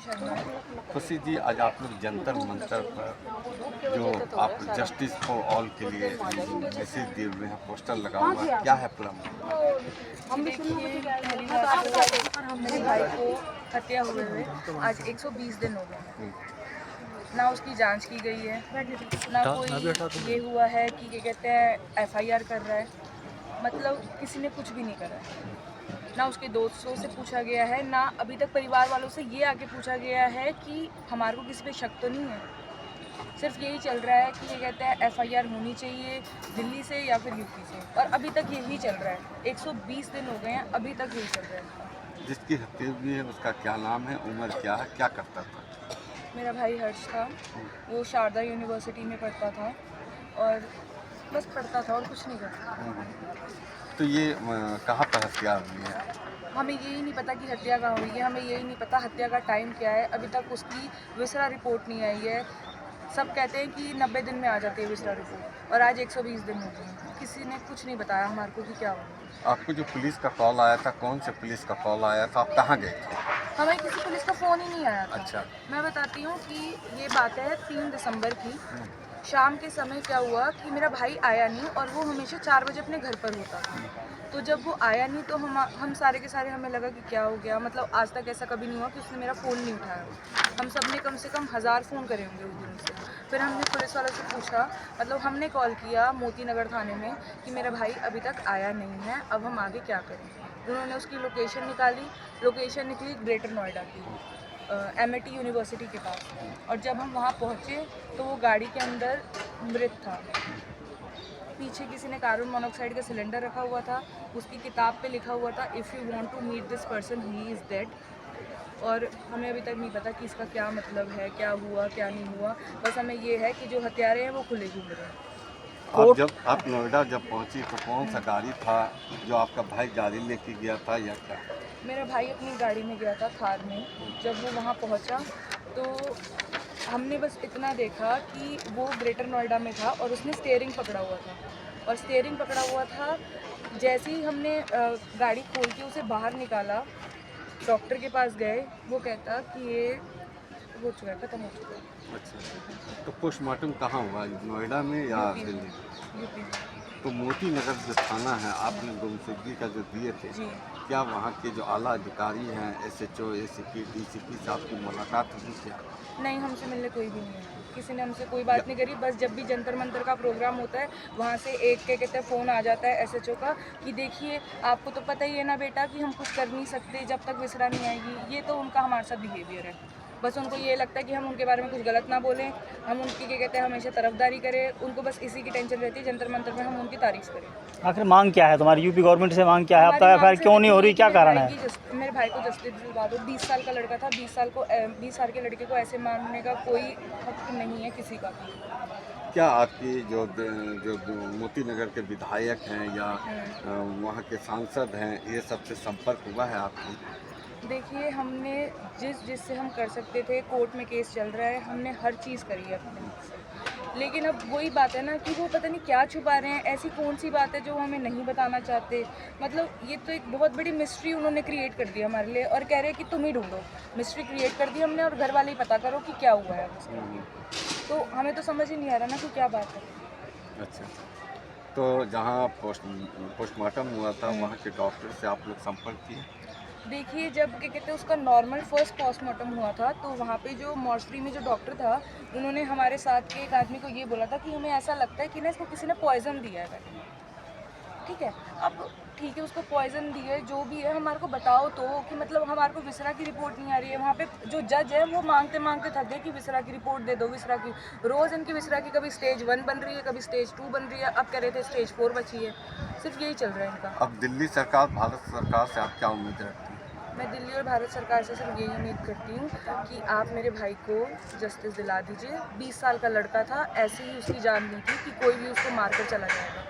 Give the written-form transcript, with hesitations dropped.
शर्मा है। खुशी जी, आज आप लोग जंतर मंतर पर जो आप जस्टिस फॉर ऑल के लिए मैसेज दिए हुए हैं, पोस्टर लगा हुआ है, क्या है पूरा मामला? देखिए, पहली बात तो मेरे भाई को हत्या हुए आज 120 दिन हो गए हैं। ना उसकी जांच की गई है, ना कोई ये हुआ है कि क्या कहते हैं एफआईआर कर रहा है, मतलब किसी ने कुछ भी नहीं करा है। ना उसके दोस्तों से पूछा गया है, ना अभी तक परिवार वालों से ये आके पूछा गया है कि हमारे को किसी पे शक तो नहीं है। सिर्फ यही चल रहा है कि ये कहते हैं एफआईआर होनी चाहिए दिल्ली से या फिर यूपी से, और अभी तक यही चल रहा है। 120 दिन हो गए हैं, अभी तक यही चल रहा है। जिसकी हत्या हुई है उसका क्या नाम है, उम्र क्या है, क्या करता था? मेरा भाई हर्ष था, वो शारदा यूनिवर्सिटी में पढ़ता था और बस पढ़ता था और कुछ नहीं करता। तो ये कहाँ पर हत्या हुई है? हमें यही नहीं पता कि हत्या कहाँ हुई है, हमें यही नहीं पता हत्या का टाइम क्या है। अभी तक उसकी विसरा रिपोर्ट नहीं आई है। सब कहते हैं कि 90 दिन में आ जाती है विसरा रिपोर्ट, और आज 120 दिन हो गए हैं। किसी ने कुछ नहीं बताया हमारे को कि क्या हुआ। आपको जो पुलिस का कॉल आया था, कौन से पुलिस का कॉल आया था, आप कहाँ गए थे? हमें किसी पुलिस का फ़ोन ही नहीं आया था। अच्छा। मैं बताती हूँ कि ये बात है 3 दिसंबर की। शाम के समय क्या हुआ कि मेरा भाई आया नहीं, और वो हमेशा 4 बजे अपने घर पर होता था। तो जब वो आया नहीं तो हम सारे के सारे हमें लगा कि क्या हो गया, मतलब आज तक ऐसा कभी नहीं हुआ कि उसने मेरा फ़ोन नहीं उठाया। हम सब ने कम से कम 1000 फ़ोन करे होंगे उस दिन से। फिर हमने पुलिस वालों से पूछा, मतलब हमने कॉल किया मोती नगर थाने में कि मेरा भाई अभी तक आया नहीं है, अब हम आगे क्या करें। उन्होंने उसकी लोकेशन निकाली, लोकेशन निकली ग्रेटर नोएडा की, एमआईटी यूनिवर्सिटी के पास। और जब हम वहाँ पहुँचे तो वो गाड़ी के अंदर मृत था। पीछे किसी ने कार्बन मोनोऑक्साइड का सिलेंडर रखा हुआ था, उसकी किताब पे लिखा हुआ था if you want to meet this person he is dead. और हमें अभी तक नहीं पता कि इसका क्या मतलब है, क्या हुआ क्या नहीं हुआ। बस हमें ये है कि जो हत्यारे हैं वो खुले घूम रहे हैं। आप नोएडा जब पहुंची तो कौन सा गाड़ी था जो आपका भाई गाड़ी लेके गया था या क्या? मेरा भाई अपनी गाड़ी में गया था थार में। जब वो वहाँ पहुँचा तो हमने बस इतना देखा कि वो ग्रेटर नोएडा में था और उसने स्टीयरिंग पकड़ा हुआ था, और स्टीयरिंग पकड़ा हुआ था। जैसे ही हमने गाड़ी खोल के उसे बाहर निकाला, डॉक्टर के पास गए, वो कहता कि ये हो चुका है, ख़त्म हो चुका है। अच्छा, तो पोस्टमार्टम कहाँ हुआ, नोएडा में या यूपी में। दिल्ली? यूपी में। तो मोती नगर जो थाना है, आपने गुमशुदगी का जो दिए थे, जी। क्या वहाँ के जो आला अधिकारी हैं, एसएचओ, एसीपी, डीसीपी से आपकी मुलाकात हुई क्या? नहीं, हमसे मिलने कोई भी नहीं आया। किसी ने हमसे कोई बात नहीं करी। बस जब भी जंतर मंतर का प्रोग्राम होता है, वहाँ से एक क्या कहते हैं फ़ोन आ जाता है एसएचओ का कि देखिए आपको तो पता ही है ना बेटा कि हम कुछ कर नहीं सकते जब तक विसरा नहीं आएगी। ये तो उनका हमारे साथ बिहेवियर है। बस उनको ये लगता है कि हम उनके बारे में कुछ गलत ना बोलें, हम उनकी क्या कहते हैं हमेशा तरफदारी करें। उनको बस इसी की टेंशन रहती है जंतर मंतर में हम उनकी तारीफ़ करें। आखिर मांग क्या है तुम्हारी, यूपी गवर्नमेंट से मांग क्या है? अब हमारी तक मांग एफआईआर सिर्फ क्यों नहीं हो इतनी रही, है कि क्या कारण है? मेरे भाई को जस्टिस दिलवा दो। 20 साल का लड़का था, 20 साल के लड़के को ऐसे मारने का कोई हक नहीं है किसी का भी। क्या आपकी जो मोती नगर के विधायक हैं या वहाँ के सांसद हैं, ये सबसे संपर्क हुआ है आपकी? देखिए, हमने जिससे हम कर सकते थे, कोर्ट में केस चल रहा है, हमने हर चीज़ करी है अपने से। लेकिन अब वही बात है ना कि वो पता नहीं क्या छुपा रहे हैं। ऐसी कौन सी बात है जो हमें नहीं बताना चाहते। मतलब ये तो एक बहुत बड़ी मिस्ट्री उन्होंने क्रिएट कर दी हमारे लिए, और कह रहे हैं कि तुम ही ढूंढो। मिस्ट्री क्रिएट कर दी हमने, और घर वाले ही पता करो कि क्या हुआ है उसका। तो हमें तो समझ ही नहीं आ रहा ना कि क्या बात है। अच्छा, तो जहाँ पोस्टमार्टम हुआ था वहाँ के डॉक्टर से आप लोग संपर्क किए? देखिए, जब क्या कहते हैं उसका नॉर्मल फर्स्ट पोस्टमार्टम हुआ था तो वहाँ पे जो मॉर्चरी में जो डॉक्टर था, उन्होंने हमारे साथ के एक आदमी को ये बोला था कि हमें ऐसा लगता है कि ना इसको किसी ने पॉइज़न दिया है करके। ठीक है, अब ठीक है उसको पॉइज़न दिया है, जो भी है हमारे को बताओ तो कि मतलब हमारे को विसरा की रिपोर्ट नहीं आ रही है। वहाँ पे जो जज है वो मांगते मांगते थक गए कि विसरा की रिपोर्ट दे दो, विसरा की। रोज़ इनकी विसरा की कभी स्टेज 1 बन रही है, कभी स्टेज 2 बन रही है, अब कह रहे थे स्टेज 4 बची है। सिर्फ यही चल रहा है इनका। अब दिल्ली सरकार, भारत सरकार से आप क्या उम्मीद रखती हैं? मैं दिल्ली और भारत सरकार से सिर्फ यही उम्मीद करती हूँ कि आप मेरे भाई को जस्टिस दिला दीजिए। 20 साल का लड़का था, ऐसे ही उसकी जान नहीं थी कि कोई भी उसको मार कर चला जाएगा।